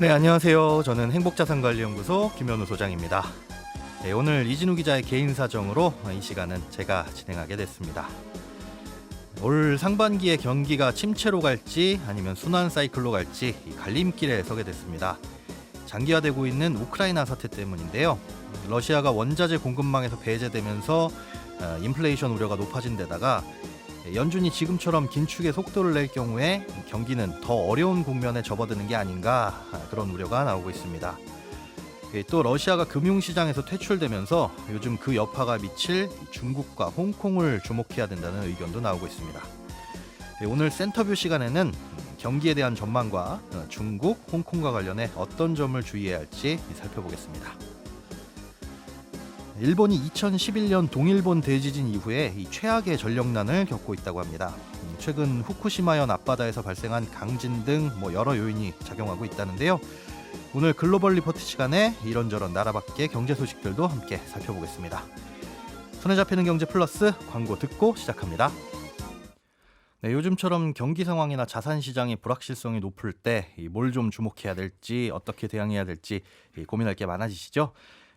네, 안녕하세요. 저는 행복자산관리연구소 김현우 소장입니다. 네, 오늘 이진우 기자의 개인 사정으로 이 시간은 제가 진행하게 됐습니다. 올 상반기에 경기가 침체로 갈지 아니면 순환 사이클로 갈지 이 갈림길에 서게 됐습니다. 장기화되고 있는 우크라이나 사태 때문인데요. 러시아가 원자재 공급망에서 배제되면서 인플레이션 우려가 높아진 데다가 연준이 지금처럼 긴축의 속도를 낼 경우에 경기는 더 어려운 국면에 접어드는 게 아닌가, 그런 우려가 나오고 있습니다. 또 러시아가 금융시장에서 퇴출되면서 요즘 그 여파가 미칠 중국과 홍콩을 주목해야 된다는 의견도 나오고 있습니다. 오늘 센터뷰 시간에는 경기에 대한 전망과 중국, 홍콩과 관련해 어떤 점을 주의해야 할지 살펴보겠습니다. 일본이 2011년 동일본 대지진 이후에 이 최악의 전력난을 겪고 있다고 합니다. 최근 후쿠시마현 앞바다에서 발생한 강진 등 여러 요인이 작용하고 있다는데요. 오늘 글로벌 리포트 시간에 이런저런 나라 밖의 경제 소식들도 함께 살펴보겠습니다. 손에 잡히는 경제 플러스 광고 듣고 시작합니다. 네, 요즘처럼 경기 상황이나 자산 시장의 불확실성이 높을 때 뭘 좀 주목해야 될지, 어떻게 대응해야 될지 고민할 게 많아지시죠?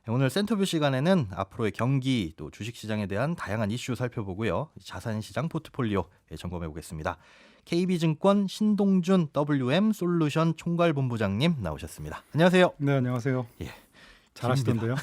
오늘 센터뷰 시간에는 앞으로의 경기 또 주식시장에 대한 다양한 이슈 살펴보고요. 자산시장 포트폴리오 점검해 보겠습니다. KB증권 신동준 WM솔루션 총괄본부장님 나오셨습니다. 안녕하세요. 네, 안녕하세요. 예, 잘하시던데요.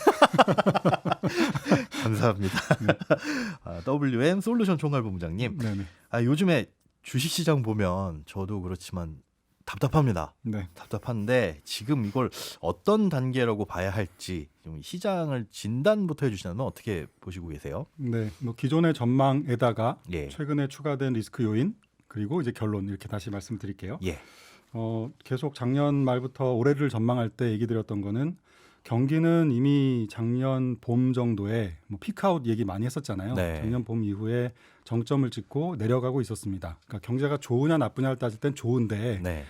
감사합니다. 네. WM솔루션 총괄본부장님. 네네. 요즘에 주식시장 보면 저도 그렇지만 답답합니다. 네. 답답한데 지금 이걸 어떤 단계라고 봐야 할지 좀 시장을 진단부터 해주시면 어떻게 보시고 계세요? 네, 기존의 전망에다가 예. 최근에 추가된 리스크 요인 그리고 이제 결론 이렇게 다시 말씀드릴게요. 예. 계속 작년 말부터 올해를 전망할 때 얘기 드렸던 거는 경기는 이미 작년 봄 정도에 피크아웃 얘기 많이 했었잖아요. 네. 작년 봄 이후에 정점을 찍고 내려가고 있었습니다. 그러니까 경제가 좋으냐 나쁘냐를 따질 땐 좋은데 네.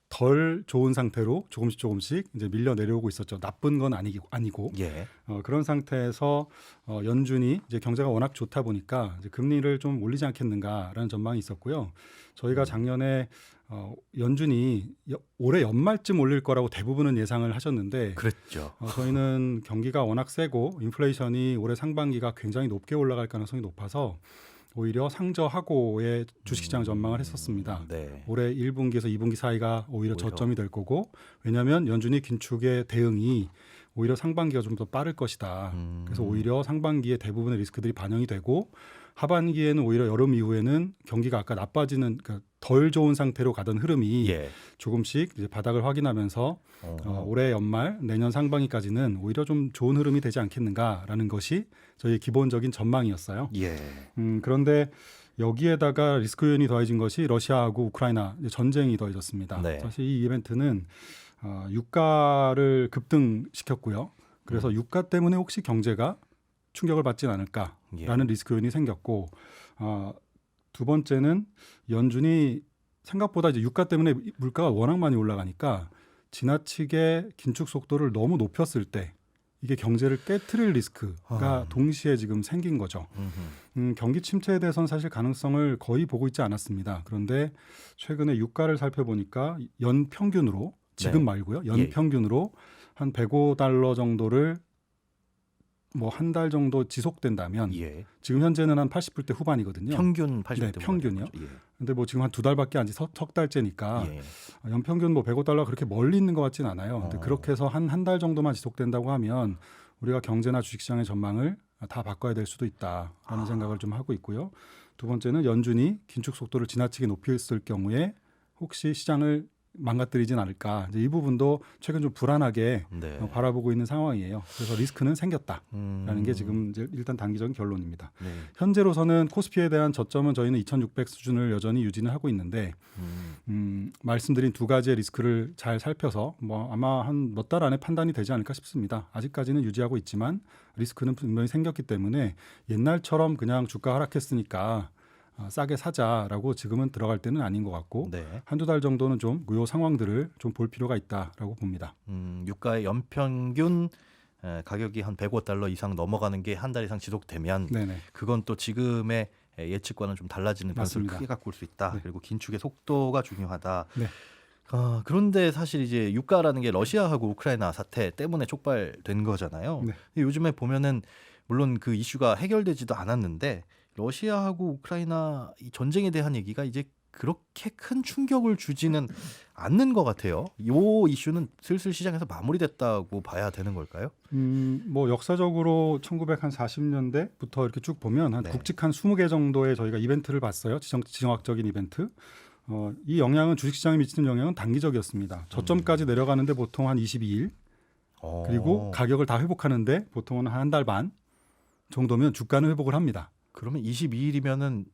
덜 좋은 상태로 조금씩 이제 밀려 내려오고 있었죠. 나쁜 건 아니고. 예. 그런 상태에서 연준이 이제 경제가 워낙 좋다 보니까 이제 금리를 좀 올리지 않겠는가라는 전망이 있었고요. 저희가 작년에 연준이 올해 연말쯤 올릴 거라고 대부분은 예상을 하셨는데, 그랬죠. 저희는 경기가 워낙 세고 인플레이션이 올해 상반기가 굉장히 높게 올라갈 가능성이 높아서 오히려 상저하고의 주식시장 전망을 했었습니다. 네. 올해 1분기에서 2분기 사이가 오히려 저점이 될 거고, 왜냐하면 연준이 긴축의 대응이 오히려 상반기가 좀 더 빠를 것이다. 그래서 오히려 상반기에 대부분의 리스크들이 반영이 되고 하반기에는 오히려 여름 이후에는 경기가 아까 나빠지는, 그러니까 덜 좋은 상태로 가던 흐름이 조금씩 이제 바닥을 확인하면서 올해 연말 내년 상반기까지는 오히려 좀 좋은 흐름이 되지 않겠는가라는 것이 저희의 기본적인 전망이었어요. 예. 그런데 여기에다가 리스크 요인이 더해진 것이 러시아하고 우크라이나 전쟁이 더해졌습니다. 네. 사실 이 이벤트는 유가를 급등시켰고요. 그래서 유가 때문에 혹시 경제가 충격을 받진 않을까라는 리스크 요인이 생겼고, 두 번째는 연준이 생각보다 이제 유가 때문에 물가가 워낙 많이 올라가니까 지나치게 긴축 속도를 너무 높였을 때 이게 경제를 깨트릴 리스크가 동시에 지금 생긴 거죠. 경기 침체에 대해서는 사실 가능성을 거의 보고 있지 않았습니다. 그런데 최근에 유가를 살펴보니까 연 평균으로, 지금 말고요, 연 평균으로 한 $105 정도를 한 달 정도 지속된다면, 지금 현재는 한 80불대 후반이거든요. 평균 80불대 네, 평균이요. 예. 근데 지금 한 2달밖에 안 지 석 달째니까 연평균 $105 그렇게 멀리 있는 것 같진 않아요. 근데 그렇게 해서 한 달 정도만 지속된다고 하면 우리가 경제나 주식시장의 전망을 다 바꿔야 될 수도 있다라는 생각을 좀 하고 있고요. 두 번째는 연준이 긴축 속도를 지나치게 높였을 경우에 혹시 시장을 망가뜨리진 않을까. 이제 이 부분도 최근 좀 불안하게 바라보고 있는 상황이에요. 그래서 리스크는 생겼다라는 게 지금 이제 일단 단기적인 결론입니다. 네. 현재로서는 코스피에 대한 저점은 저희는 2,600 수준을 여전히 유지는 하고 있는데, 말씀드린 두 가지의 리스크를 잘 살펴서 아마 한 몇 달 안에 판단이 되지 않을까 싶습니다. 아직까지는 유지하고 있지만 리스크는 분명히 생겼기 때문에 옛날처럼 그냥 주가 하락했으니까 싸게 사자라고 지금은 들어갈 때는 아닌 것 같고, 한두 달 정도는 좀 요 상황들을 좀 볼 필요가 있다라고 봅니다. 유가의 연평균 가격이 한 $105 이상 넘어가는 게 한 달 이상 지속되면 그건 또 지금의 예측과는 좀 달라지는 변수를 크게 갖고 올 수 있다. 그리고 긴축의 속도가 중요하다. 그런데 사실 이제 유가라는 게 러시아하고 우크라이나 사태 때문에 촉발된 거잖아요. 네. 근데 요즘에 보면은 물론 그 이슈가 해결되지도 않았는데 러시아하고 우크라이나 이 전쟁에 대한 얘기가 이제 그렇게 큰 충격을 주지는 않는 것 같아요. 요 이슈는 슬슬 시장에서 마무리됐다고 봐야 되는 걸까요? 뭐 역사적으로 1940년대부터 이렇게 쭉 보면 한 네. 굵직한 20개 정도의 저희가 이벤트를 봤어요. 지정학적인 이벤트. 이 영향은 주식시장에 미치는 영향은 단기적이었습니다. 저점까지 내려가는데 보통 한 22일, 그리고 가격을 다 회복하는데 보통은 한 달 반 정도면 주가는 회복을 합니다. 그러면 22일이면은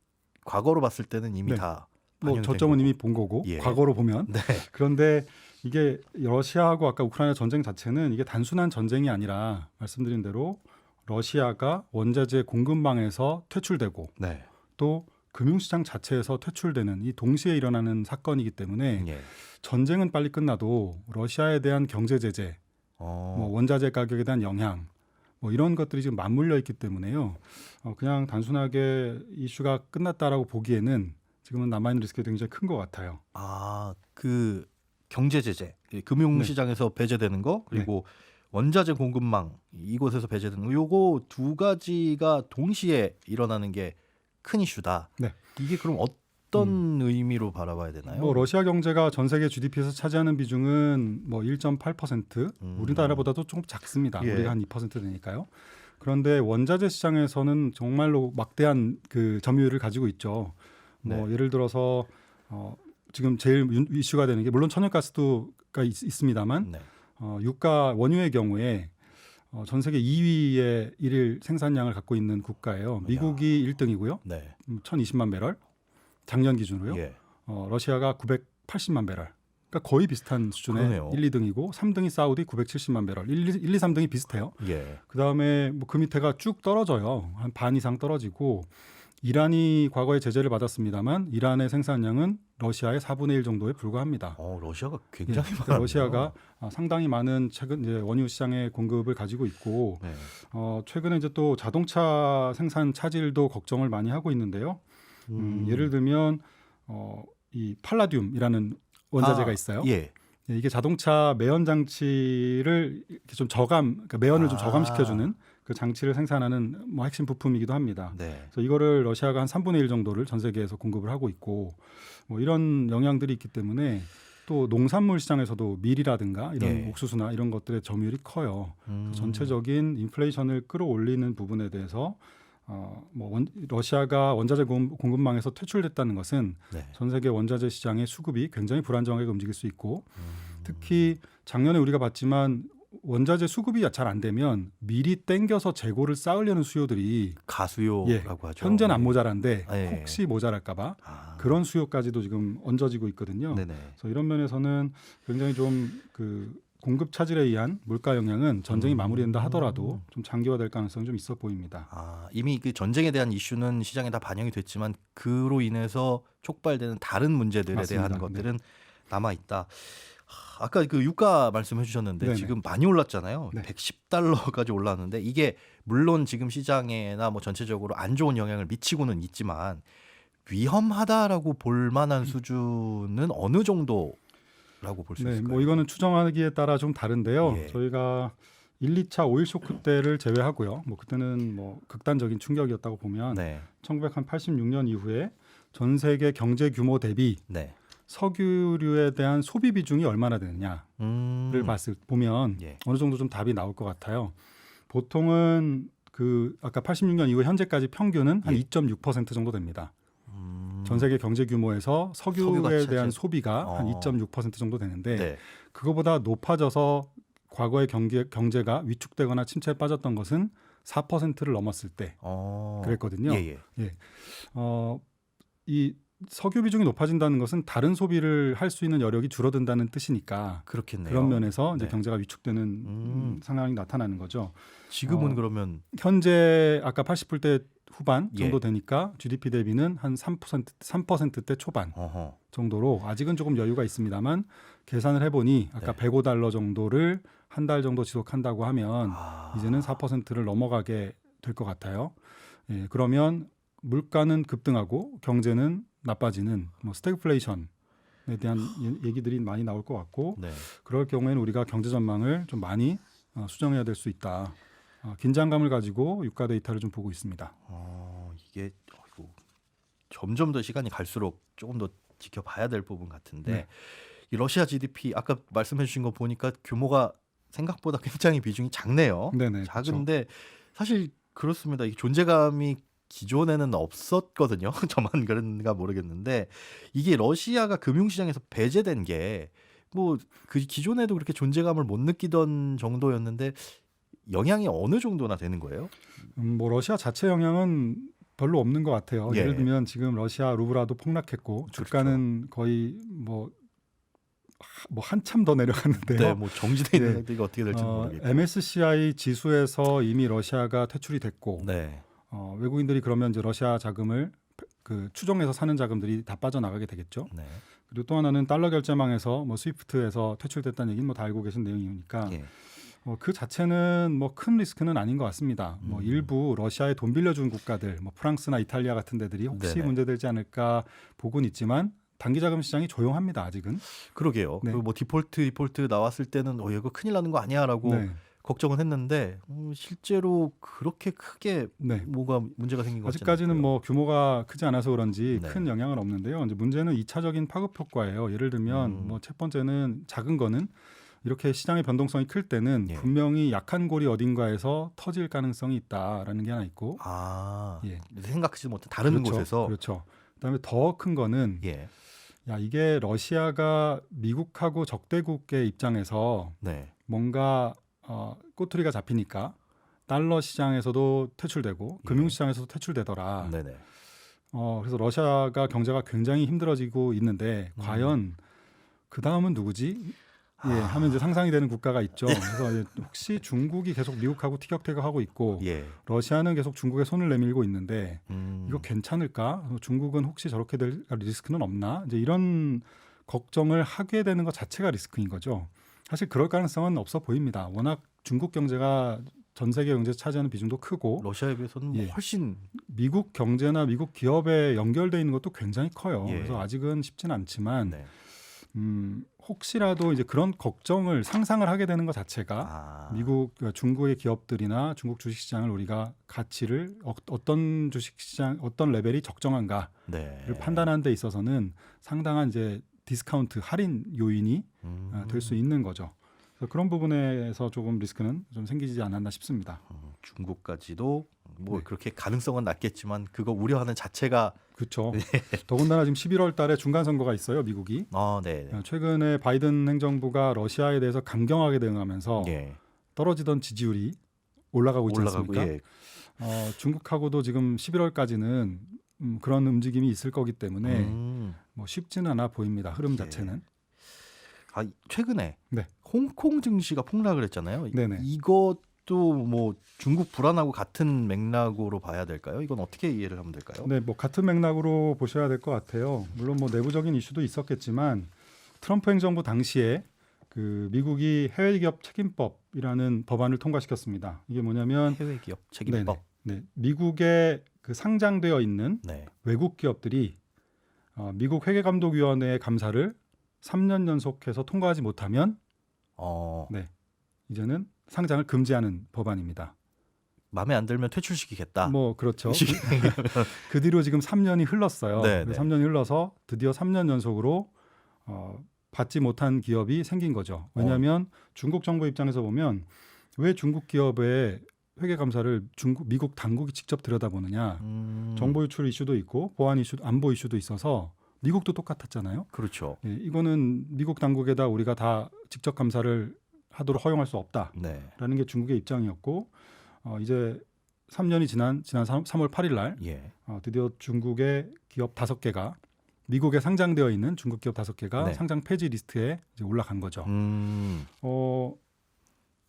과거로 봤을 때는 이미 네. 다 뭐 반영이 된 저점은 거고. 이미 본 거고 예. 과거로 보면. 네. 그런데 이게 러시아하고 아까 우크라이나 전쟁 자체는 이게 단순한 전쟁이 아니라 말씀드린 대로 러시아가 원자재 공급망에서 퇴출되고 네. 또 금융시장 자체에서 퇴출되는 이 동시에 일어나는 사건이기 때문에 예. 전쟁은 빨리 끝나도 러시아에 대한 경제 제재, 뭐 원자재 가격에 대한 영향, 뭐 이런 것들이 지금 맞물려 있기 때문에요. 그냥 단순하게 이슈가 끝났다라고 보기에는 지금은 남아있는 리스크가 굉장히 큰 것 같아요. 그 경제 제재, 금융시장에서 배제되는 거 그리고 원자재 공급망 이곳에서 배제되는 거, 요거 두 가지가 동시에 일어나는 게 큰 이슈다. 네. 이게 그럼 어떤 의미로 바라봐야 되나요? 뭐 러시아 경제가 전 세계 GDP에서 차지하는 비중은 뭐 1.8%, 우리나라보다도 조금 작습니다. 예. 우리가 한 2% 되니까요. 그런데 원자재 시장에서는 정말로 막대한 그 점유율을 가지고 있죠. 뭐 예를 들어서 지금 제일 이슈가 되는 게 물론 천연가스도가 있습니다만 네. 유가 원유의 경우에 전 세계 2위의 일일 생산량을 갖고 있는 국가예요. 미국이 1등이고요. 네. 1020만 배럴 작년 기준으로요. 예. 러시아가 980만 배럴. 그러니까 거의 비슷한 수준의 그러네요. 1, 2등이고 3등이 사우디 970만 배럴. 1, 2, 3등이 비슷해요. 예. 그다음에 뭐 그 밑에가 쭉 떨어져요. 한 반 이상 떨어지고 이란이 과거에 제재를 받았습니다만 이란의 생산량은 러시아의 4분의 1 정도에 불과합니다. 러시아가 굉장히 그러니까 많아요. 러시아가 상당히 많은 최근 이제 원유 시장의 공급을 가지고 있고 네. 최근에 이제 또 자동차 생산 차질도 걱정을 많이 하고 있는데요. 예를 들면 이 팔라듐이라는 원자재가 있어요. 예. 이게 자동차 매연 장치를 이렇게 좀 그러니까 매연을 좀 저감시켜주는 그 장치를 생산하는 뭐 핵심 부품이기도 합니다. 네. 그래서 이거를 러시아가 한 3분의 1 정도를 전 세계에서 공급을 하고 있고 뭐 이런 영향들이 있기 때문에 또 농산물 시장에서도 밀이라든가 이런 예. 옥수수나 이런 것들의 점유율이 커요. 전체적인 인플레이션을 끌어올리는 부분에 대해서 러시아가 원자재 공급망에서 퇴출됐다는 것은 네. 전 세계 원자재 시장의 수급이 굉장히 불안정하게 움직일 수 있고 특히 작년에 우리가 봤지만 원자재 수급이 잘 안 되면 미리 땡겨서 재고를 쌓으려는 수요들이 가수요라고 하죠. 현재는 안 모자란데 예. 혹시 모자랄까봐 그런 수요까지도 지금 얹어지고 있거든요. 네네. 그래서 이런 면에서는 굉장히 좀 그 공급 차질에 의한 물가 영향은 전쟁이 마무리된다 하더라도 좀 장기화될 가능성이 좀 있어 보입니다. 이미 그 전쟁에 대한 이슈는 시장에 다 반영이 됐지만 그로 인해서 촉발되는 다른 문제들에 맞습니다. 대한 것들은 남아 있다. 아까 그 유가 말씀해 주셨는데 네네. 지금 많이 올랐잖아요. 네. 110달러까지 올랐는데 이게 물론 지금 시장에나 뭐 전체적으로 안 좋은 영향을 미치고는 있지만 위험하다라고 볼 만한 수준은 어느 정도라고 볼 수 네, 있을까요? 뭐 이거는 추정하기에 따라 좀 다른데요. 예. 저희가 1, 2차 오일 쇼크 때를 제외하고요. 뭐 그때는 뭐 극단적인 충격이었다고 보면 네. 1986년 이후에 전 세계 경제 규모 대비 네. 석유류에 대한 소비 비중이 얼마나 되느냐를 보면 예. 어느 정도 좀 답이 나올 것 같아요. 보통은 그 아까 86년 이후 현재까지 평균은 한 2.6% 정도 됩니다. 전 세계 경제 규모에서 석유에 대한 소비가 한 2.6% 정도 되는데 네. 그거보다 높아져서 과거의 경제가 위축되거나 침체에 빠졌던 것은 4%를 넘었을 때 그랬거든요. 예. 이 석유 비중이 높아진다는 것은 다른 소비를 할 수 있는 여력이 줄어든다는 뜻이니까 그렇겠네요. 그런 면에서 이제 네. 경제가 위축되는 상황이 나타나는 거죠. 지금은 그러면 현재 아까 80불대 후반 정도 예. 되니까 GDP 대비는 한 3%대 초반 정도로 아직은 조금 여유가 있습니다만 계산을 해보니 아까 네. 105달러 정도를 한 달 정도 지속한다고 하면 이제는 4%를 넘어가게 될 것 같아요. 예, 그러면 물가는 급등하고 경제는 나빠지는 뭐 스태그플레이션 대한 얘기들이 많이 나올 것 같고 네. 그럴 경우에는 우리가 경제 전망을 좀 많이 수정해야 될 수 있다. 긴장감을 가지고 유가 데이터를 좀 보고 있습니다. 이게 점점 더 시간이 갈수록 조금 더 지켜봐야 될 부분 같은데 네. 이 러시아 GDP 아까 말씀해 주신 거 보니까 규모가 생각보다 굉장히 비중이 작네요. 네네, 작은데 사실 그렇습니다. 이 존재감이 기존에는 없었거든요. 저만 그런가 모르겠는데 이게 러시아가 금융시장에서 배제된 게 뭐 그 기존에도 그렇게 존재감을 못 느끼던 정도였는데 영향이 어느 정도나 되는 거예요? 뭐 러시아 자체 영향은 별로 없는 것 같아요. 예. 예를 들면 지금 러시아 루블화도 폭락했고 주가는 거의 뭐 한참 더 내려갔는데요. 네, 뭐 정지돼 있는 예. 상태가 어떻게 될지 모르겠고. MSCI 지수에서 이미 러시아가 퇴출이 됐고 네. 외국인들이 그러면 이제 러시아 자금을 그 추정해서 사는 자금들이 다 빠져나가게 되겠죠. 네. 그리고 또 하나는 달러 결제망에서 뭐 스위프트에서 퇴출됐다는 얘기는 뭐 다 알고 계신 내용이니까 예. 그 자체는 뭐 큰 리스크는 아닌 것 같습니다. 뭐 일부 러시아에 돈 빌려준 국가들, 뭐 프랑스나 이탈리아 같은 데들이 혹시 네네. 문제되지 않을까 보고는 있지만 단기 자금 시장이 조용합니다. 아직은. 그러게요. 네. 그 뭐 디폴트 나왔을 때는 이거 큰일 나는 거 아니야라고 네. 걱정은 했는데 실제로 그렇게 크게 네. 뭐가 문제가 생긴 것 같지는 아직까지는 않고요. 뭐 규모가 크지 않아서 그런지 네. 큰 영향은 없는데요. 이제 문제는 2차적인 파급 효과예요. 예를 들면 뭐 첫 번째는 작은 거는 이렇게 시장의 변동성이 클 때는 예. 분명히 약한 골이 어딘가에서 터질 가능성이 있다라는 게 하나 있고 예. 생각하지 못한 다른 그렇죠. 곳에서 그렇죠. 그다음에 더 큰 거는 예. 이게 러시아가 미국하고 적대국의 입장에서 네. 뭔가 꼬투리가 잡히니까 달러 시장에서도 퇴출되고 금융시장에서도 퇴출되더라. 네네. 그래서 러시아가 경제가 굉장히 힘들어지고 있는데 과연 그 다음은 누구지? 하면 이제 상상이 되는 국가가 있죠. 그래서 이제 혹시 중국이 계속 미국하고 티격태격하고 있고 예. 러시아는 계속 중국에 손을 내밀고 있는데 이거 음. 괜찮을까? 중국은 혹시 저렇게 될 리스크는 없나? 이제 이런 걱정을 하게 되는 것 자체가 리스크인 거죠. 사실 그럴 가능성은 없어 보입니다. 워낙 중국 경제가 전 세계 경제에 차지하는 비중도 크고 러시아에 비해서는 뭐 예. 훨씬 미국 경제나 미국 기업에 연결돼 있는 것도 굉장히 커요. 예. 그래서 아직은 쉽지는 않지만 네. 혹시라도 이제 그런 걱정을 상상을 하게 되는 것 자체가 중국의 기업들이나 중국 주식시장을 우리가 가치를 어떤 주식시장 어떤 레벨이 적정한가를 네. 판단하는 데 있어서는 상당한 이제 디스카운트 할인 요인이 될 수 있는 거죠. 그래서 그런 부분에서 조금 리스크는 좀 생기지 않았나 싶습니다. 중국까지도 뭐 네. 그렇게 가능성은 낮겠지만 그거 우려하는 자체가 그렇죠. 더군다나 지금 11월 달에 중간 선거가 있어요, 미국이. 네. 최근에 바이든 행정부가 러시아에 대해서 강경하게 대응하면서 예. 떨어지던 지지율이 올라가고 있지 않습니까? 예. 중국하고도 지금 11월까지는 그런 움직임이 있을 거기 때문에 뭐 쉽지는 않아 보입니다. 흐름 자체는. 최근에 네. 홍콩 증시가 폭락을 했잖아요. 네네. 이것도 뭐 중국 불안하고 같은 맥락으로 봐야 될까요? 이건 어떻게 이해를 하면 될까요? 네, 뭐 같은 맥락으로 보셔야 될 것 같아요. 물론 뭐 내부적인 이슈도 있었겠지만 트럼프 행정부 당시에 그 미국이 해외 기업 책임법이라는 법안을 통과시켰습니다. 이게 뭐냐면 해외 기업 책임법. 네, 미국에 그 상장되어 있는 네. 외국 기업들이 미국 회계감독위원회의 감사를 3년 연속해서 통과하지 못하면 이제는 상장을 금지하는 법안입니다. 마음에 안 들면 퇴출시키겠다. 뭐 그렇죠. 그 뒤로 지금 3년이 흘렀어요. 네, 3년이 흘러서 드디어 3년 연속으로 받지 못한 기업이 생긴 거죠. 왜냐하면 중국 정부 입장에서 보면 왜 중국 기업의 회계 감사를 미국 당국이 직접 들여다보느냐. 정보 유출 이슈도 있고 보안 이슈, 안보 이슈도 있어서 미국도 똑같았잖아요. 그렇죠. 이거는 미국 당국에다 우리가 다 직접 감사를 하도록 허용할 수 없다라는 게 중국의 입장이었고 이제 3년이 지난 3월 8일 날 드디어 중국의 기업 5개가 미국에 상장되어 있는 중국 기업 5개가 상장 폐지 리스트에 이제 올라간 거죠.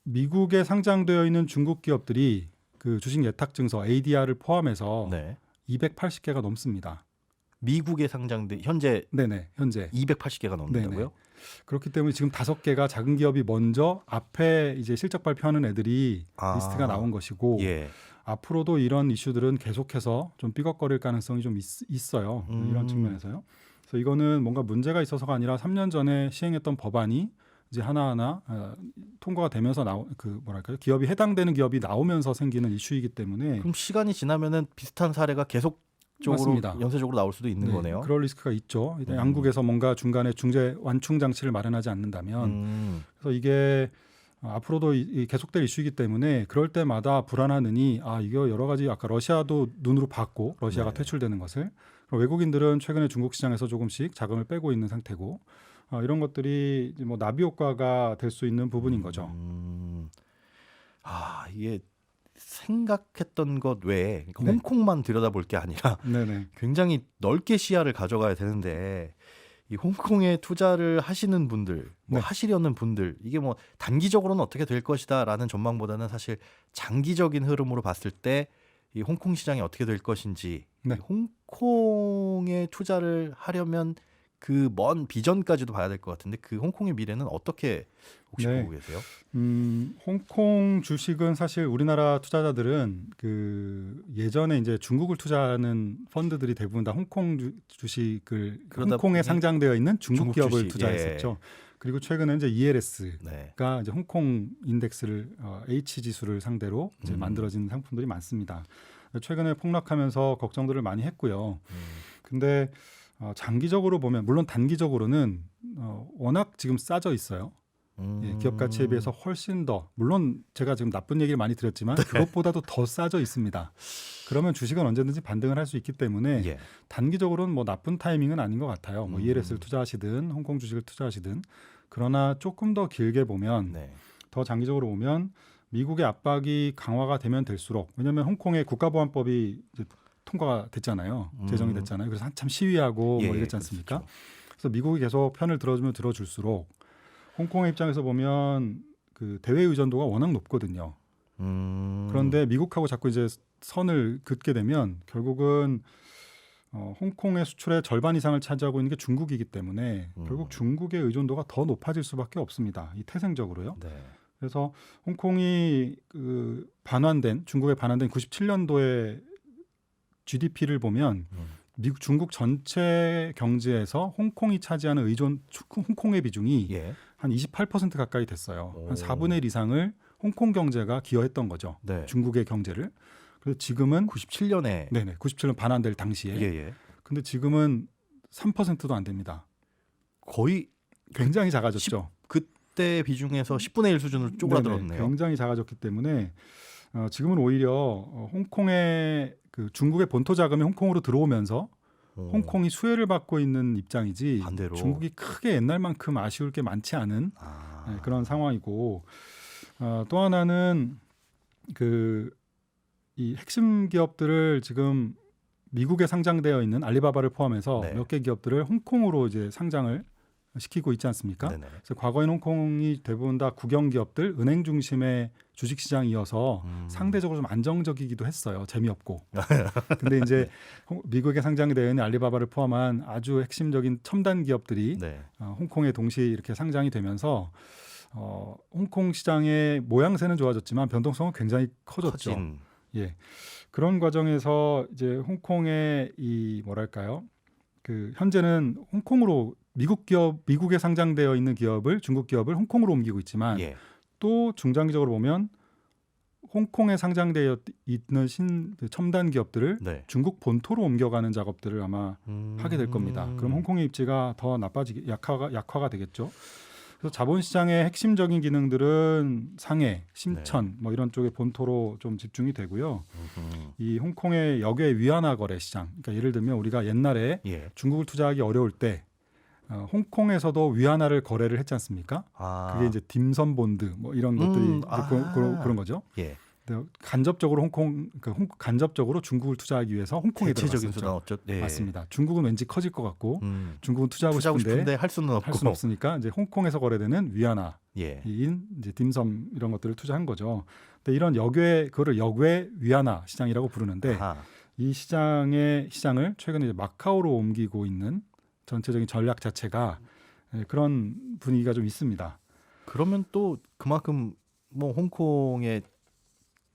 미국에 상장되어 있는 중국 기업들이 그 주식 예탁 증서 ADR을 포함해서 280개가 넘습니다. 미국에 상장된 현재 현재 280개가 넘는다고요? 네네. 그렇기 때문에 지금 5개가 작은 기업이 먼저 앞에 이제 실적 발표하는 애들이 리스트가 나온 것이고 앞으로도 이런 이슈들은 계속해서 좀 삐걱거릴 가능성이 좀 있어요. 이런 측면에서요. 그래서 이거는 뭔가 문제가 있어서가 아니라 3년 전에 시행했던 법안이 이제 하나하나 통과가 되면서 기업이 해당되는 기업이 나오면서 생기는 이슈이기 때문에 그럼 시간이 지나면은 비슷한 사례가 계속적으로 맞습니다. 연쇄적으로 나올 수도 있는 거네요. 그럴 리스크가 있죠. 양국에서 뭔가 중간에 중재 완충 장치를 마련하지 않는다면 그래서 이게 앞으로도 계속될 이슈이기 때문에 그럴 때마다 불안하느니 이거 여러 가지 아까 러시아도 눈으로 봤고 러시아가 네. 퇴출되는 것을 외국인들은 최근에 중국 시장에서 조금씩 자금을 빼고 있는 상태고 이런 것들이 이제 뭐 나비 효과가 될 수 있는 부분인 거죠. 이게 생각했던 것 외에 그러니까 네. 홍콩만 들여다볼 게 아니라 네네. 굉장히 넓게 시야를 가져가야 되는데 이 홍콩에 투자를 하시는 분들, 뭐 네. 하시려는 분들 이게 뭐 단기적으로는 어떻게 될 것이다라는 전망보다는 사실 장기적인 흐름으로 봤을 때 이 홍콩 시장이 어떻게 될 것인지 네. 이 홍콩에 투자를 하려면 그 먼 비전까지도 봐야 될 것 같은데 그 홍콩의 미래는 어떻게 혹시 네. 보고 계세요? 홍콩 주식은 사실 우리나라 투자자들은 그 예전에 이제 중국을 투자하는 펀드들이 대부분 다 홍콩 주식을 그러다 홍콩에 보니 상장되어 있는 중국 중국 기업을 주식, 투자했었죠. 그리고 최근에 이제 ELS가 네. 이제 홍콩 인덱스를 H 지수를 상대로 이제 만들어진 상품들이 많습니다. 최근에 폭락하면서 걱정들을 많이 했고요. 근데 장기적으로 보면 물론 단기적으로는 워낙 지금 싸져 있어요. 기업 가치에 비해서 훨씬 더 물론 제가 지금 나쁜 얘기를 많이 드렸지만 그것보다도 더 싸져 있습니다. 그러면 주식은 언제든지 반등을 할 수 있기 때문에 예. 단기적으로는 뭐 나쁜 타이밍은 아닌 것 같아요. 뭐 ELS를 투자하시든 홍콩 주식을 투자하시든 그러나 조금 더 길게 보면 네. 더 장기적으로 보면 미국의 압박이 강화가 되면 될수록 왜냐하면 홍콩의 국가보안법이 이제 통과가 됐잖아요. 제정이 됐잖아요. 그래서 한참 시위하고 뭐 이랬지 않습니까? 그렇죠. 그래서 미국이 계속 편을 들어주면 들어줄수록 홍콩의 입장에서 보면 그 대외 의존도가 워낙 높거든요. 그런데 미국하고 자꾸 이제 선을 긋게 되면 결국은 홍콩의 수출의 절반 이상을 차지하고 있는 게 중국이기 때문에 결국 중국의 의존도가 더 높아질 수밖에 없습니다. 이 태생적으로요. 네. 그래서 홍콩이 중국에 반환된 97년도에 GDP를 보면 미국 중국 전체 경제에서 홍콩이 차지하는 홍콩의 비중이 예. 한 28% 가까이 됐어요. 오. 한 4분의 1 이상을 홍콩 경제가 기여했던 거죠. 네. 중국의 경제를. 그래서 지금은 97년에 97년 반환될 당시에. 예. 근데 지금은 3%도 안 됩니다. 거의 굉장히 작아졌죠. 그때 비중에서 10분의 1 수준으로 쪼그라들었네요. 굉장히 작아졌기 때문에 지금은 오히려 홍콩의 그 중국의 본토 자금이 홍콩으로 들어오면서 홍콩이 수혜를 받고 있는 입장이지 반대로. 중국이 크게 옛날만큼 아쉬울 게 많지 않은 그런 상황이고 또 하나는 이 핵심 기업들을 지금 미국에 상장되어 있는 알리바바를 포함해서 네. 몇 개 기업들을 홍콩으로 이제 상장을 시키고 있지 않습니까? 네네. 그래서 과거에는 홍콩이 대부분 다 국영 기업들, 은행 중심의 주식 시장이어서 상대적으로 좀 안정적이기도 했어요. 재미없고. 근데 이제 미국에 상장이 되어 있는 알리바바를 포함한 아주 핵심적인 첨단 기업들이 네. 홍콩에 동시에 이렇게 상장이 되면서 홍콩 시장의 모양새는 좋아졌지만 변동성은 굉장히 커졌죠. 커진. 예. 그런 과정에서 이제 홍콩의 이 뭐랄까요? 현재는 홍콩으로 미국에 상장되어 있는 중국 기업을 홍콩으로 옮기고 있지만 예. 또 중장기적으로 보면 홍콩에 상장되어 있는 첨단 기업들을 네. 중국 본토로 옮겨가는 작업들을 아마 하게 될 겁니다. 그럼 홍콩의 입지가 더 약화가 되겠죠. 그래서 자본시장의 핵심적인 기능들은 상해, 심천 뭐 이런 쪽의 본토로 좀 집중이 되고요. 이 홍콩의 역외 위안화 거래 시장, 그러니까 예를 들면 우리가 옛날에 예. 중국을 투자하기 어려울 때 홍콩에서도 위안화를 거래를 했지 않습니까? 그게 이제 딤섬 본드 뭐 이런 것들이 그런 거죠. 예. 간접적으로 간접적으로 중국을 투자하기 위해서 홍콩에 대체적인 들어갔었죠. 수단 없죠. 예. 맞습니다. 중국은 왠지 커질 것 같고 중국은 투자하고 싶은데 할 수는 없고. 할 수는 없으니까 이제 홍콩에서 거래되는 위안화인 예. 이제 딤섬 이런 것들을 투자한 거죠. 근데 이런 그거를 역외 위안화 시장이라고 부르는데 이 시장을 최근에 이제 마카오로 옮기고 있는 전체적인 전략 자체가 그런 분위기가 좀 있습니다. 그러면 또 그만큼 뭐 홍콩의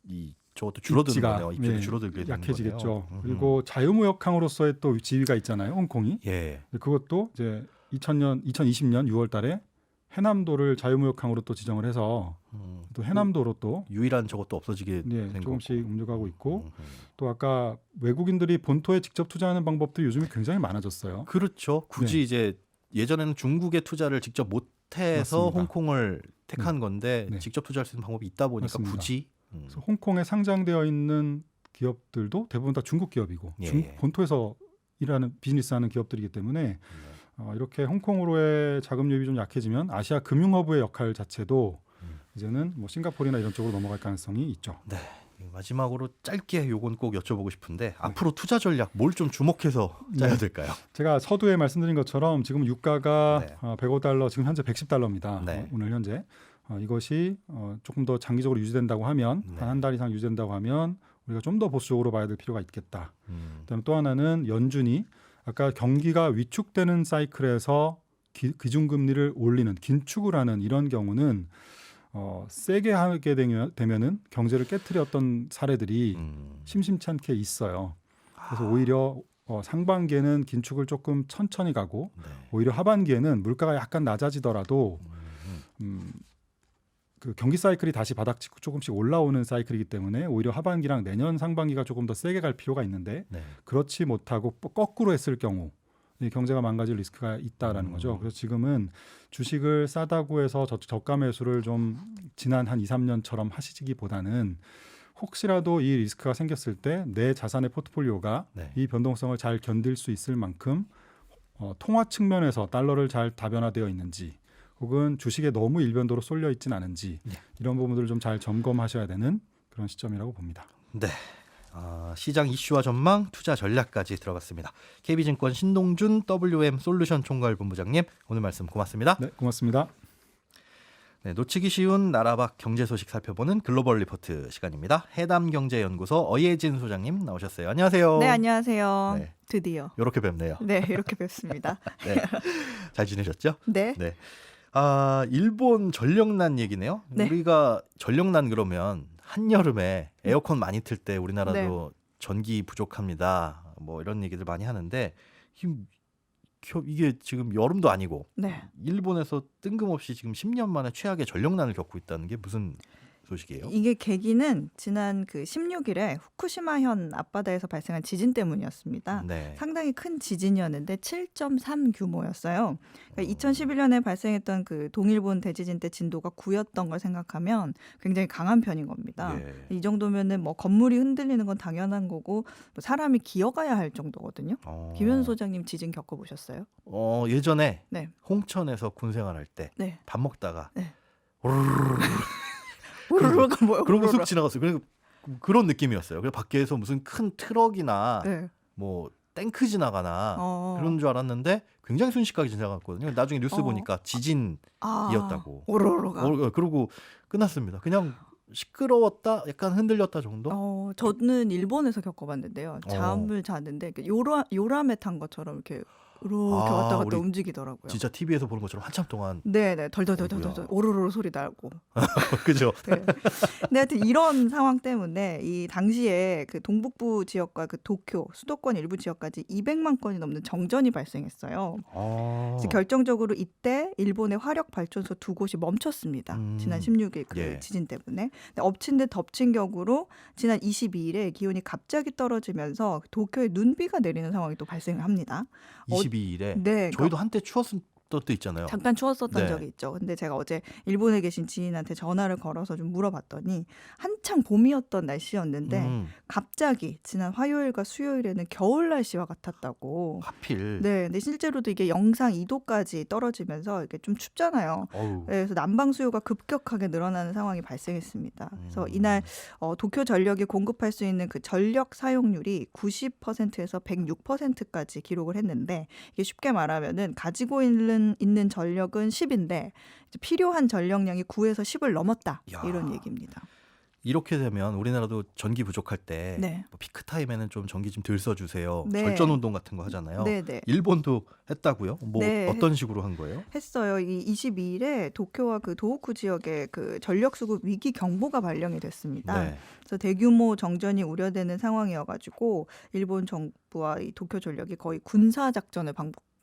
이 저것도 줄어드는 입지가, 거네요. 입지도 예, 줄어들게 되는 약해지겠죠. 거네요. 그리고 자유무역항으로서의 또 지위가 있잖아요. 홍콩이. 예. 그것도 이제 2020년 6월달에 해남도를 자유무역항으로 또 지정을 해서 또 해남도로 또 유일한 저것도 없어지게 예, 된 조금씩 거고. 옮겨가고 있고 또 아까 외국인들이 본토에 직접 투자하는 방법도 요즘에 굉장히 많아졌어요. 그렇죠. 굳이 이제 예전에는 중국에 투자를 직접 못해서 맞습니다. 홍콩을 택한 건데 네. 직접 투자할 수 있는 방법이 있다 보니까 맞습니다. 굳이 그래서 홍콩에 상장되어 있는 기업들도 대부분 다 중국 기업이고 예, 중국 예. 본토에서 일하는 비즈니스하는 기업들이기 때문에 이렇게 홍콩으로의 자금 유입이 좀 약해지면 아시아 금융허브의 역할 자체도 이제는 뭐 싱가포르나 이런 쪽으로 넘어갈 가능성이 있죠. 네. 마지막으로 짧게 요건 꼭 여쭤보고 싶은데 앞으로 투자 전략 뭘 좀 주목해서 짜야 될까요? 제가 서두에 말씀드린 것처럼 지금 유가가 네. 105달러, 지금 현재 110달러입니다. 네. 오늘 현재 이것이 조금 더 장기적으로 유지된다고 하면 네. 한 한 달 이상 유지된다고 하면 우리가 좀 더 보수적으로 봐야 될 필요가 있겠다. 그다음에 또 하나는 연준이 아까 경기가 위축되는 사이클에서 기준금리를 올리는 긴축을 하는 이런 경우는 세게 하게 되면은 경제를 깨트렸던 사례들이 심심치 않게 있어요. 그래서 오히려 상반기에는 긴축을 조금 천천히 가고 네. 오히려 하반기에는 물가가 약간 낮아지더라도 그 경기 사이클이 다시 바닥 찍고 조금씩 올라오는 사이클이기 때문에 오히려 하반기랑 내년 상반기가 조금 더 세게 갈 필요가 있는데 네. 그렇지 못하고 거꾸로 했을 경우 이 경제가 망가질 리스크가 있다라는 거죠. 그래서 지금은 주식을 싸다고 해서 저가 매수를 좀 지난 한 2, 3년처럼 하시기보다는 혹시라도 이 리스크가 생겼을 때 내 자산의 포트폴리오가 네. 이 변동성을 잘 견딜 수 있을 만큼 통화 측면에서 달러를 잘 다변화되어 있는지 혹은 주식에 너무 일변도로 쏠려 있진 않은지 네. 이런 부분들을 좀 잘 점검하셔야 되는 그런 시점이라고 봅니다. 네. 시장 이슈와 전망, 투자 전략까지 들어갔습니다. KB증권 신동준 WM 솔루션 총괄본부장님 오늘 말씀 고맙습니다. 네, 고맙습니다. 네, 놓치기 쉬운 나라 밖 경제 소식 살펴보는 글로벌 리포트 시간입니다. 해담경제연구소 어예진 소장님 나오셨어요. 안녕하세요. 네, 안녕하세요. 네. 드디어. 이렇게 뵙네요. 네, 이렇게 뵙습니다. 네. 잘 지내셨죠? 네. 네. 일본 전력난 얘기네요. 네. 우리가 전력난 그러면 한여름에 에어컨 많이 틀 때 우리나라도 전기 부족합니다. 뭐 이런 얘기들 많이 하는데 이게 지금 여름도 아니고 네. 일본에서 뜬금없이 지금 10년 만에 최악의 전력난을 겪고 있다는 게 무슨 소식이에요? 이게 계기는 지난 그 16일에 후쿠시마현 앞바다에서 발생한 지진 때문이었습니다. 네. 상당히 큰 지진이었는데 7.3 규모였어요. 그러니까 2011년에 발생했던 그 동일본 대지진 때 진도가 9였던 걸 생각하면 굉장히 강한 편인 겁니다. 예. 이 정도면은 뭐 건물이 흔들리는 건 당연한 거고 뭐 사람이 기어가야 할 정도거든요. 김현우 소장님 지진 겪어보셨어요? 예전에 네. 홍천에서 군 생활할 때 밥 네. 먹다가 네. 오르르르 우르르가 뭐예요? 그러고 쑥 우르르. 지나갔어요. 그런 느낌이었어요. 그래서 밖에서 무슨 큰 트럭이나 네. 뭐 탱크 지나가나 어. 그런 줄 알았는데 굉장히 순식간에 지나갔거든요. 나중에 뉴스 보니까 아, 지진이었다고. 오로로가. 그러고 끝났습니다. 그냥 시끄러웠다, 약간 흔들렸다 정도. 저는 일본에서 겪어봤는데요. 잠을 자는데 이렇게 요람에 탄 것처럼 이렇게 왔다 갔다 우리 움직이더라고요. 진짜 TV에서 보는 것처럼 한참 동안. 네네, 덜덜덜덜 아이고야. 오로로 소리 나고. 그죠? 네. 근데 하여튼 이런 상황 때문에 이 당시에 그 동북부 지역과 그 도쿄 수도권 일부 지역까지 200만 건이 넘는 정전이 발생했어요. 그래서 결정적으로 이때 일본의 화력 발전소 2곳이 멈췄습니다. 지난 16일 그 예. 지진 때문에. 근데 엎친 데 덮친 격으로 지난 22일에 기온이 갑자기 떨어지면서 도쿄에 눈비가 내리는 상황이 또 발생을 합니다. 22일에 네, 저희도 한때 추웠던 때 있잖아요. 잠깐 추웠었던 네. 적이 있죠. 근데 제가 어제 일본에 계신 지인한테 전화를 걸어서 좀 물어봤더니 한창 봄이었던 날씨였는데 갑자기 지난 화요일과 수요일에는 겨울 날씨와 같았다고. 하필. 네, 근데 실제로도 이게 영상 2도까지 떨어지면서 이게 좀 춥잖아요. 어우. 네, 그래서 난방 수요가 급격하게 늘어나는 상황이 발생했습니다. 그래서 이날 도쿄 전력이 공급할 수 있는 그 전력 사용률이 90%에서 106%까지 기록을 했는데 이게 쉽게 말하면은 가지고 있는 전력은 10인데 필요한 전력량이 9에서 10을 넘었다. 야. 이런 얘기입니다. 이렇게 되면 우리나라도 전기 부족할 때 네. 뭐 피크 타임에는 좀 전기 좀 덜 써주세요. 네. 절전 운동 같은 거 하잖아요. 네, 네. 일본도 했다고요? 뭐 네, 어떤 식으로 한 거예요? 했어요. 이 22일에 도쿄와 그 도호쿠 지역에 그 전력 수급 위기 경보가 발령이 됐습니다. 네. 그래서 대규모 정전이 우려되는 상황이어가지고 일본 정부와 이 도쿄 전력이 거의 군사 작전을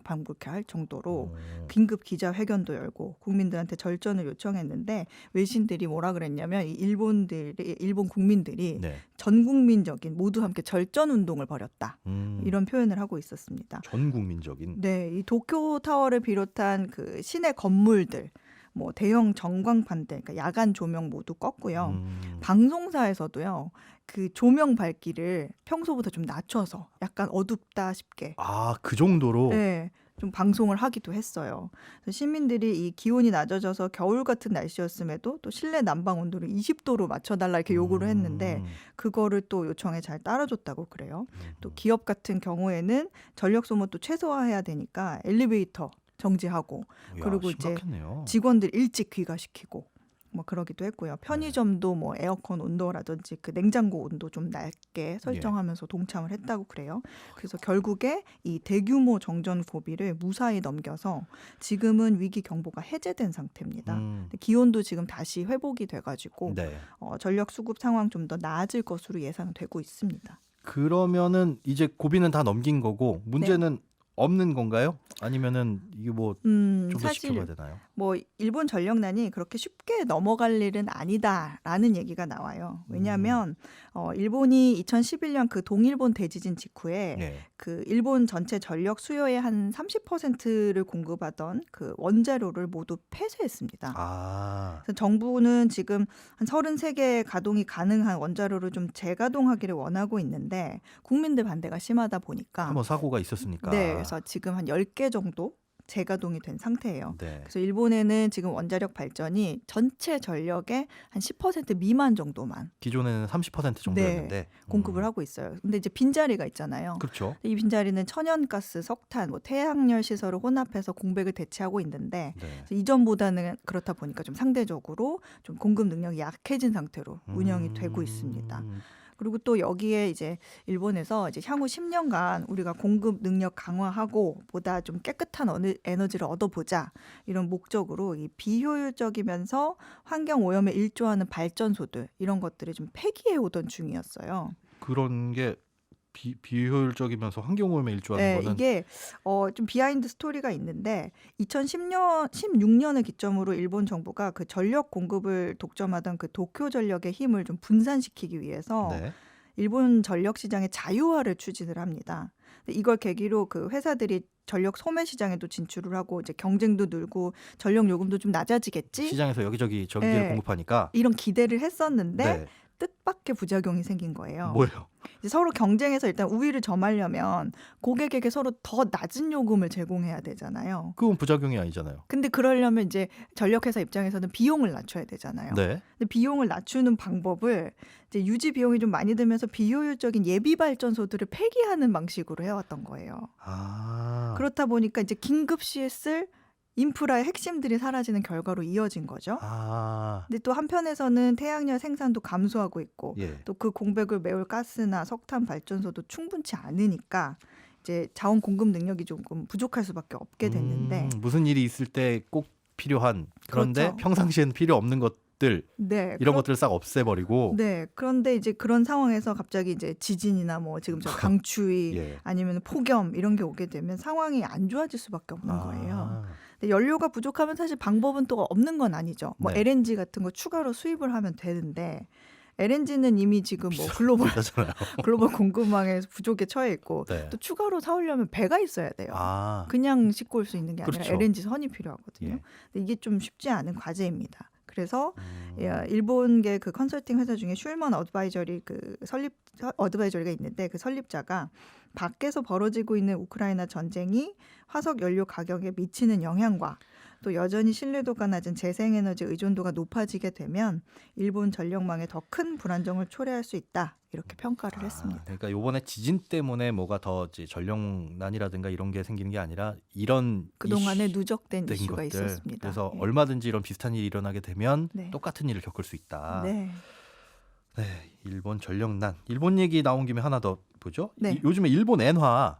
방불케 할 정도로 긴급 기자회견도 열고 국민들한테 절전을 요청했는데 외신들이 뭐라 그랬냐면 이 일본 국민들이 네. 전 국민적인 모두 함께 절전 운동을 벌였다. 음, 이런 표현을 하고 있었습니다. 전 국민적인. 네, 이 도쿄 타워를 비롯한 그 시내 건물들, 뭐 대형 전광판들, 그러니까 야간 조명 모두 껐고요. 방송사에서도요, 그 조명 밝기를 평소보다 좀 낮춰서 약간 어둡다 싶게, 아, 그 정도로. 네, 좀 방송을 하기도 했어요. 그래서 시민들이 이 기온이 낮아져서 겨울 같은 날씨였음에도 또 실내 난방 온도를 20도로 맞춰달라 이렇게 요구를 했는데 그거를 또 요청에 잘 따라줬다고 그래요. 또 기업 같은 경우에는 전력 소모 또 최소화해야 되니까 엘리베이터 정지하고 야, 그리고 이제 심각했네요. 직원들 일찍 귀가시키고 뭐 그러기도 했고요. 편의점도 뭐 에어컨 온도라든지 그 냉장고 온도 좀 낮게 설정하면서 동참을 했다고 그래요. 그래서 결국에 이 대규모 정전 고비를 무사히 넘겨서 지금은 위기 경보가 해제된 상태입니다. 근데 기온도 지금 다시 회복이 돼가지고 네. 전력 수급 상황 좀 더 나아질 것으로 예상되고 있습니다. 그러면은 이제 고비는 다 넘긴 거고 문제는 네. 없는 건가요? 아니면은 이게 뭐 좀 더 사실 지켜봐야 되나요? 뭐 일본 전력난이 그렇게 쉽게 넘어갈 일은 아니다라는 얘기가 나와요. 왜냐하면 일본이 2011년 그 동일본 대지진 직후에 네. 그 일본 전체 전력 수요의 한 30%를 공급하던 그 원자로를 모두 폐쇄했습니다. 아, 그래서 정부는 지금 한 33개 가동이 가능한 원자로를 좀 재가동하기를 원하고 있는데 국민들 반대가 심하다 보니까 한번 사고가 있었으니까. 네, 그래서 지금 한 10개 정도 재가동이 된 상태예요. 네. 그래서 일본에는 지금 원자력 발전이 전체 전력의 한 10% 미만 정도만 기존에는 30% 정도였는데 공급을 하고 있어요. 근데 이제 빈자리가 있잖아요. 그렇죠. 이 빈자리는 천연가스, 석탄, 뭐 태양열 시설을 혼합해서 공백을 대체하고 있는데 네. 그래서 이전보다는 그렇다 보니까 좀 상대적으로 좀 공급 능력이 약해진 상태로 운영이 되고 있습니다. 그리고 또 여기에 이제 일본에서 이제 향후 10년간 우리가 공급 능력 강화하고 보다 좀 깨끗한 에너지를 얻어보자 이런 목적으로 이 비효율적이면서 환경 오염에 일조하는 발전소들 이런 것들을 좀 폐기해 오던 중이었어요. 그런 게 비효율적이면서 환경오염에 일조하는 네, 거는 이게 좀 비하인드 스토리가 있는데 16년을 기점으로 일본 정부가 그 전력 공급을 독점하던 그 도쿄 전력의 힘을 좀 분산시키기 위해서 네. 일본 전력 시장의 자유화를 추진을 합니다. 이걸 계기로 그 회사들이 전력 소매 시장에도 진출을 하고 이제 경쟁도 늘고 전력 요금도 좀 낮아지겠지. 시장에서 여기저기 전기를 네. 공급하니까 이런 기대를 했었는데 네. 뜻밖의 부작용이 생긴 거예요. 뭐예요? 이제 서로 경쟁해서 일단 우위를 점하려면 고객에게 서로 더 낮은 요금을 제공해야 되잖아요. 그건 부작용이 아니잖아요. 근데 그러려면 이제 전력회사 입장에서는 비용을 낮춰야 되잖아요. 네. 근데 비용을 낮추는 방법을 이제 유지 비용이 좀 많이 들면서 비효율적인 예비 발전소들을 폐기하는 방식으로 해왔던 거예요. 아. 그렇다 보니까 이제 긴급 시에 쓸 인프라의 핵심들이 사라지는 결과로 이어진 거죠. 아. 근데 또 한편에서는 태양열 생산도 감소하고 있고 예. 또 그 공백을 메울 가스나 석탄 발전소도 충분치 않으니까 이제 자원 공급 능력이 조금 부족할 수밖에 없게 됐는데 무슨 일이 있을 때 꼭 필요한 그런데 그렇죠. 평상시에는 필요 없는 것들 네, 이런 것들을 싹 없애버리고 네, 그런데 이제 그런 상황에서 갑자기 이제 지진이나 뭐 지금 저 강추위 예. 아니면 폭염 이런 게 오게 되면 상황이 안 좋아질 수밖에 없는 거예요. 아. 근데 연료가 부족하면 사실 방법은 또 없는 건 아니죠. 뭐 네. LNG 같은 거 추가로 수입을 하면 되는데 LNG는 이미 지금 뭐 비싸잖아요. 글로벌 공급망에 부족에 처해 있고 네. 또 추가로 사오려면 배가 있어야 돼요. 아. 그냥 싣고 올 수 있는 게 아니라 그렇죠. LNG 선이 필요하거든요. 예. 근데 이게 좀 쉽지 않은 과제입니다. 그래서 음. 일본계 그 컨설팅 회사 중에 슐먼 어드바이저리 어드바이저리가 있는데 그 설립자가 밖에서 벌어지고 있는 우크라이나 전쟁이 화석 연료 가격에 미치는 영향과 또 여전히 신뢰도가 낮은 재생에너지 의존도가 높아지게 되면 일본 전력망에 더 큰 불안정을 초래할 수 있다 이렇게 평가를 했습니다. 그러니까 이번에 지진 때문에 뭐가 더 이제 전력난이라든가 이런 게 생기는 게 아니라 이런 그동안에 이슈 누적된 된 이슈가 것들. 있었습니다. 그래서 예. 얼마든지 이런 비슷한 일이 일어나게 되면 네. 똑같은 일을 겪을 수 있다. 네. 네, 일본 전력난. 일본 얘기 나온 김에 하나 더 보죠. 네. 요즘에 일본 엔화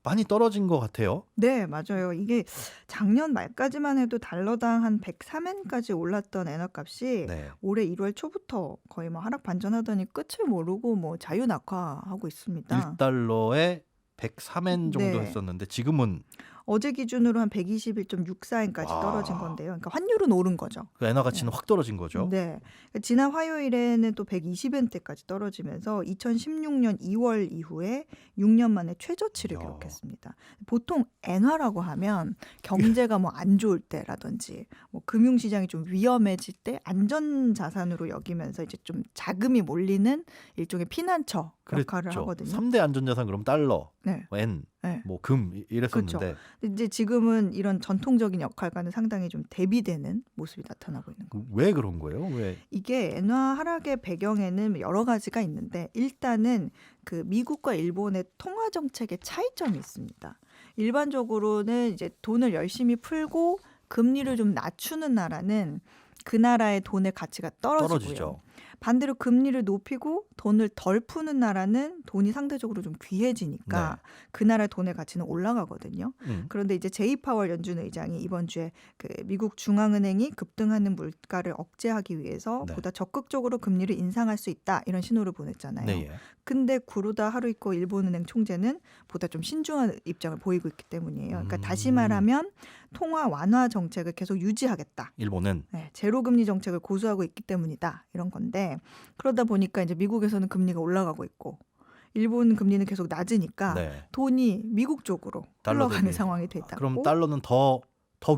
많이 떨어진 것 같아요. 네, 맞아요. 이게 작년 말까지만 해도 달러당 한 103엔까지 올랐던 엔화 값이 네. 올해 1월 초부터 거의 뭐 하락 반전하더니 끝을 모르고 뭐 자유낙하하고 있습니다. 1달러에 103엔 정도 네. 했었는데 지금은 어제 기준으로 한 121.64엔까지 와. 떨어진 건데요. 그러니까 환율은 오른 거죠. 그 엔화 가치는 확 떨어진 거죠. 네. 그러니까 지난 화요일에는 또 120엔대까지 떨어지면서 2016년 2월 이후에 6년 만에 최저치를 이야. 기록했습니다. 보통 엔화라고 하면 경제가 뭐 안 좋을 때라든지 뭐 금융시장이 좀 위험해질 때 안전 자산으로 여기면서 이제 좀 자금이 몰리는 일종의 피난처 역할을 그랬죠. 하거든요. 3대 안전자산 그럼 달러, 네. 엔, 네. 뭐 금 이랬었는데 근데 이제 지금은 이런 전통적인 역할과는 상당히 좀 대비되는 모습이 나타나고 있는 거예요. 왜 그런 거예요? 왜? 이게 엔화 하락의 배경에는 여러 가지가 있는데 일단은 그 미국과 일본의 통화 정책의 차이점이 있습니다. 일반적으로는 이제 돈을 열심히 풀고 금리를 좀 낮추는 나라는 그 나라의 돈의 가치가 떨어지고요. 떨어지죠. 반대로 금리를 높이고 돈을 덜 푸는 나라는 돈이 상대적으로 좀 귀해지니까 그 나라의 돈의 가치는 올라가거든요. 그런데 이제 제이 파월 연준 의장이 이번 주에 그 미국 중앙은행이 급등하는 물가를 억제하기 위해서 네. 보다 적극적으로 금리를 인상할 수 있다 이런 신호를 보냈잖아요. 네, 예. 근데 구로다 하루이코 일본은행 총재는 보다 좀 신중한 입장을 보이고 있기 때문이에요. 그러니까 다시 말하면 통화 완화 정책을 계속 유지하겠다. 일본은 네, 제로 금리 정책을 고수하고 있기 때문이다 이런 건데 그러다 보니까 이제 미국에서는 금리가 올라가고 있고 일본 금리는 계속 낮으니까 네. 돈이 미국 쪽으로 달러 흘러가는 대비. 상황이 돼 있다고. 그럼 달러는 더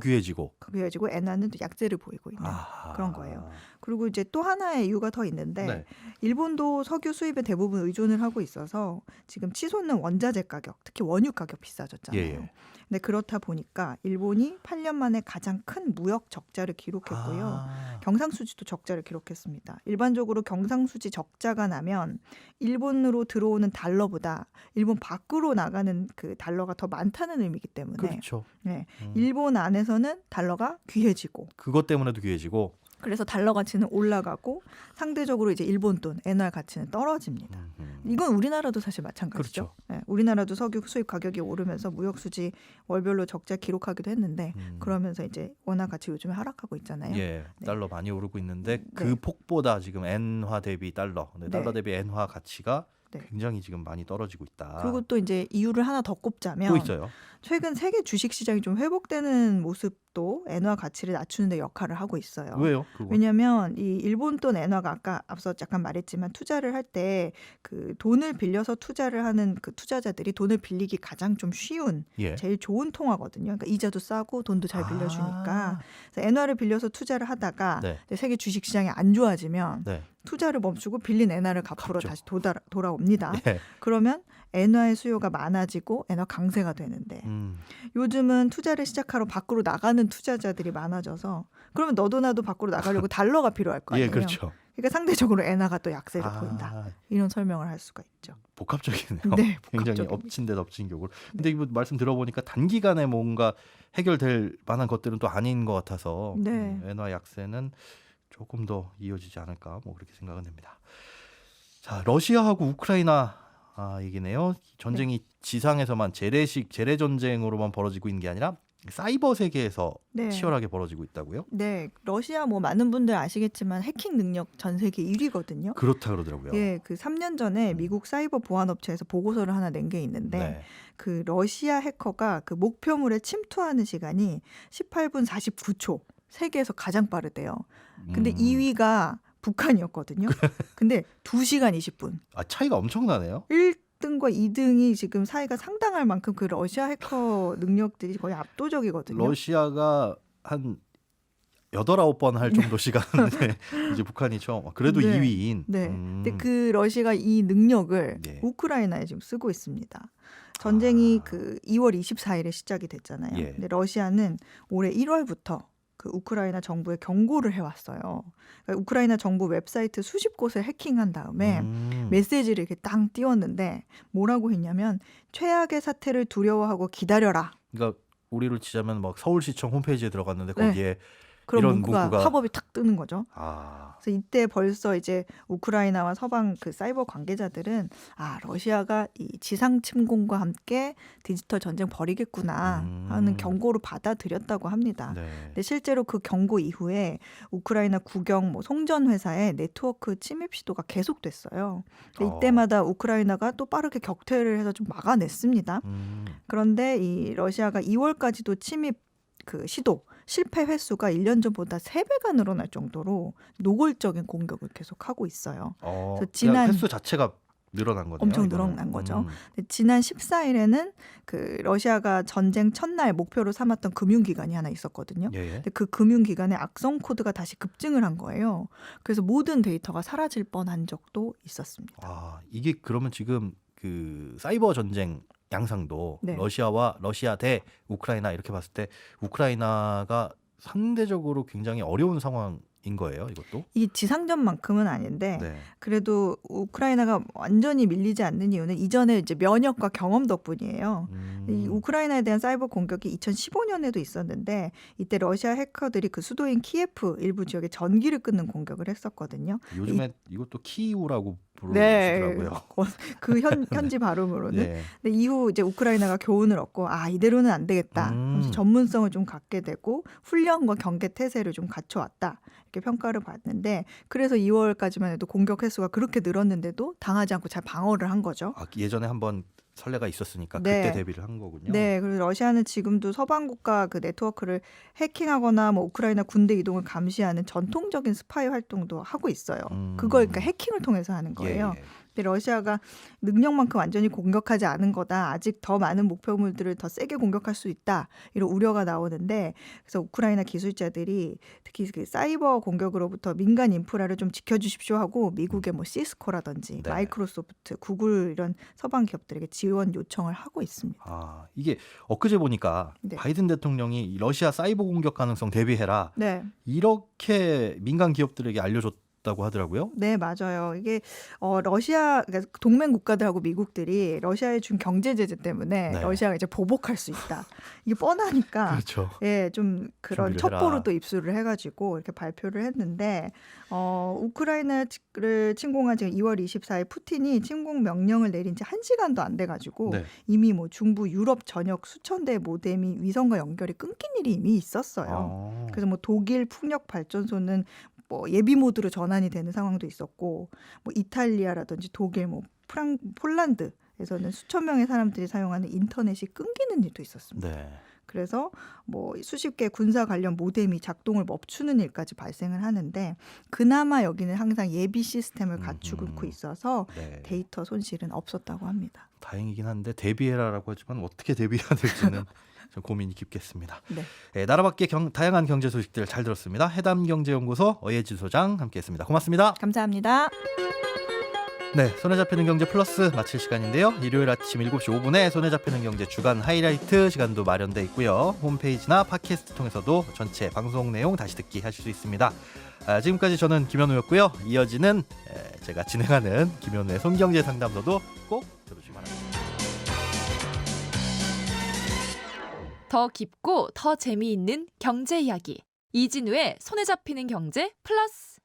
귀해지고. 그래가지고 엔화는 또 약세를 보이고 있는 아하. 그런 거예요. 그리고 이제 또 하나의 이유가 더 있는데 네. 일본도 석유 수입에 대부분 의존을 하고 있어서 지금 치솟는 원자재 가격, 특히 원유 가격 비싸졌잖아요. 예. 근데 그렇다 보니까 일본이 8년 만에 가장 큰 무역 적자를 기록했고요. 아. 경상수지도 적자를 기록했습니다. 일반적으로 경상수지 적자가 나면 일본으로 들어오는 달러보다 일본 밖으로 나가는 그 달러가 더 많다는 의미이기 때문에 그렇죠. 네, 일본 안에서는 달러가 귀해지고 그것 때문에도 귀해지고. 그래서 달러 가치는 올라가고 상대적으로 이제 일본 돈, 엔화 가치는 떨어집니다. 이건 우리나라도 사실 마찬가지죠. 그렇죠. 네, 우리나라도 석유 수입 가격이 오르면서 무역 수지 월별로 적자 기록하기도 했는데 그러면서 이제 원화 가치 요즘에 하락하고 있잖아요. 예, 네. 달러 많이 오르고 있는데 그 네. 폭보다 지금 엔화 대비 달러, 네. 달러 대비 엔화 가치가 네. 굉장히 지금 많이 떨어지고 있다. 그리고 또 이제 이유를 하나 더 꼽자면 또 있어요. 최근 세계 주식 시장이 좀 회복되는 모습도 엔화 가치를 낮추는 데 역할을 하고 있어요. 왜요? 그거? 왜냐하면 이 일본 돈 엔화가 아까 앞서 잠깐 말했지만 투자를 할 때 그 돈을 빌려서 투자를 하는 그 투자자들이 돈을 빌리기 가장 좀 쉬운 예. 제일 좋은 통화거든요. 그러니까 이자도 싸고 돈도 잘 빌려주니까. 아. 그래서 엔화를 빌려서 투자를 하다가 네. 세계 주식 시장이 안 좋아지면 네. 투자를 멈추고 빌린 엔화를 갚으러 갚죠. 다시 돌아옵니다. 예. 그러면 엔화의 수요가 많아지고 엔화 강세가 되는데 요즘은 투자를 시작하러 밖으로 나가는 투자자들이 많아져서 그러면 너도 나도 밖으로 나가려고 달러가 필요할 거 아니에요. 예, 그렇죠. 그러니까 상대적으로 엔화가 또 약세를 보인다. 이런 설명을 할 수가 있죠. 복합적이네요. 네, 굉장히 복합적입니다. 엎친 데 덮친 격으로. 근데 이거 말씀 들어보니까 단기간에 뭔가 해결될 만한 것들은 또 아닌 것 같아서 네. 엔화 약세는 조금 더 이어지지 않을까 뭐 그렇게 생각은 됩니다. 자, 러시아하고 우크라이나 얘기네요. 전쟁이 지상에서만 재래 전쟁으로만 벌어지고 있는 게 아니라 사이버 세계에서 네. 치열하게 벌어지고 있다고요? 네, 러시아 뭐 많은 분들 아시겠지만 해킹 능력 전 세계 1위거든요. 그렇다 그러더라고요. 예, 그 3년 전에 미국 사이버 보안 업체에서 보고서를 하나 낸 게 있는데 네. 그 러시아 해커가 그 목표물에 침투하는 시간이 18분 49초. 세계에서 가장 빠르대요. 근데 2위가 북한이었거든요. 근데 2시간 20분. 차이가 엄청나네요. 1등과 2등이 지금 사이가 상당할 만큼 그 러시아 해커 능력들이 거의 압도적이거든요. 러시아가 한 8, 9번 할 정도 시간에 이제 북한이 처음 그래도 네. 2위인. 네. 근데 그 러시아가 이 능력을 네. 우크라이나에 지금 쓰고 있습니다. 전쟁이 그 2월 24일에 시작이 됐잖아요. 예. 근데 러시아는 올해 1월부터 그 우크라이나 정부에 경고를 해왔어요. 그러니까 우크라이나 정부 웹사이트 수십 곳을 해킹한 다음에 메시지를 이렇게 딱 띄웠는데 뭐라고 했냐면 최악의 사태를 두려워하고 기다려라. 그러니까 우리를 치자면 막 서울시청 홈페이지에 들어갔는데 거기에 그런 이런 문구가 화법이 탁 뜨는 거죠. 아, 그래서 이때 벌써 이제 우크라이나와 서방 그 사이버 관계자들은 러시아가 이 지상 침공과 함께 디지털 전쟁 벌이겠구나 하는 경고로 받아들였다고 합니다. 네. 근데 실제로 그 경고 이후에 우크라이나 국영 송전 회사의 네트워크 침입 시도가 계속됐어요. 근데 이때마다 우크라이나가 또 빠르게 격퇴를 해서 좀 막아냈습니다. 그런데 이 러시아가 2월까지도 침입 그 시도 실패 횟수가 1년 전보다 3배가 늘어날 정도로 노골적인 공격을 계속하고 있어요. 그래서 지난 횟수 자체가 늘어난 거네요. 엄청 이거는. 늘어난 거죠. 지난 14일에는 그 러시아가 전쟁 첫날 목표로 삼았던 금융기관이 하나 있었거든요. 예. 근데 그 금융기관의 악성 코드가 다시 급증을 한 거예요. 그래서 모든 데이터가 사라질 뻔한 적도 있었습니다. 이게 그러면 지금 그 사이버 전쟁 양상도 네. 러시아 대 우크라이나 이렇게 봤을 때 우크라이나가 상대적으로 굉장히 어려운 상황인 거예요, 이것도? 이게 지상전만큼은 아닌데 네. 그래도 우크라이나가 완전히 밀리지 않는 이유는 이전에 이제 면역과 경험 덕분이에요. 이 우크라이나에 대한 사이버 공격이 2015년에도 있었는데 이때 러시아 해커들이 그 수도인 키예프 일부 지역에 전기를 끊는 공격을 했었거든요. 요즘에 이것도 키이우라고 네, 부르시더라고요. 그 현지 발음으로는. 네. 근데 이후 이제 우크라이나가 교훈을 얻고 이대로는 안 되겠다. 하면서 전문성을 좀 갖게 되고 훈련과 경계 태세를 좀 갖춰왔다. 이렇게 평가를 받는데 그래서 2월까지만 해도 공격 횟수가 그렇게 늘었는데도 당하지 않고 잘 방어를 한 거죠. 예전에 한번 선례가 있었으니까 네. 그때 대비를 한 거군요. 네, 그리고 러시아는 지금도 서방 국가 그 네트워크를 해킹하거나 뭐 우크라이나 군대 이동을 감시하는 전통적인 스파이 활동도 하고 있어요. 그걸 그러니까 해킹을 통해서 하는 거예요. 예. 근데 러시아가 능력만큼 완전히 공격하지 않은 거다. 아직 더 많은 목표물들을 더 세게 공격할 수 있다. 이런 우려가 나오는데 그래서 우크라이나 기술자들이 특히 그 사이버 공격으로부터 민간 인프라를 좀 지켜주십시오 하고 미국의 뭐 시스코라든지 네. 마이크로소프트, 구글 이런 서방 기업들에게 지원 요청을 하고 있습니다. 이게 엊그제 보니까 네. 바이든 대통령이 러시아 사이버 공격 가능성 대비해라. 네. 이렇게 민간 기업들에게 알려줬다고 하더라고요. 네, 맞아요. 이게 러시아 그러니까 동맹 국가들하고 미국들이 러시아에 준 경제 제재 때문에 네. 러시아가 이제 보복할 수 있다. 이게 뻔하니까 그렇죠. 예, 좀 그런 준비를 해라. 첩보로 또 입수를 해가지고 이렇게 발표를 했는데 우크라이나를 침공한 지금 2월 24일 푸틴이 침공 명령을 내린 지 1시간도 안 돼가지고 네. 이미 뭐 중부 유럽 전역 수천 대의 모뎀이 위성과 연결이 끊긴 일이 이미 있었어요. 그래서 뭐 독일 풍력 발전소는 뭐 예비 모드로 전환이 되는 상황도 있었고 뭐 이탈리아라든지 독일 뭐 폴란드에서는 수천 명의 사람들이 사용하는 인터넷이 끊기는 일도 있었습니다. 네. 그래서 뭐 수십 개 군사 관련 모뎀이 작동을 멈추는 일까지 발생을 하는데 그나마 여기는 항상 예비 시스템을 갖추고 있어서 네. 데이터 손실은 없었다고 합니다. 다행이긴 한데 대비해라라고 하지만 어떻게 대비해야 될지는 좀 고민이 깊겠습니다. 네. 네, 나라 밖의 다양한 경제 소식들 잘 들었습니다. 해담경제연구소 어예지 소장 함께했습니다. 고맙습니다. 감사합니다. 네, 손에 잡히는 경제 플러스 마칠 시간인데요. 일요일 아침 7시 5분에 손에 잡히는 경제 주간 하이라이트 시간도 마련돼 있고요. 홈페이지나 팟캐스트 통해서도 전체 방송 내용 다시 듣기 하실 수 있습니다. 지금까지 저는 김현우였고요. 이어지는 제가 진행하는 김현우의 손경제 상담소도 꼭 들어주시기 바랍니다. 더 깊고 더 재미있는 경제 이야기 이진우의 손에 잡히는 경제 플러스.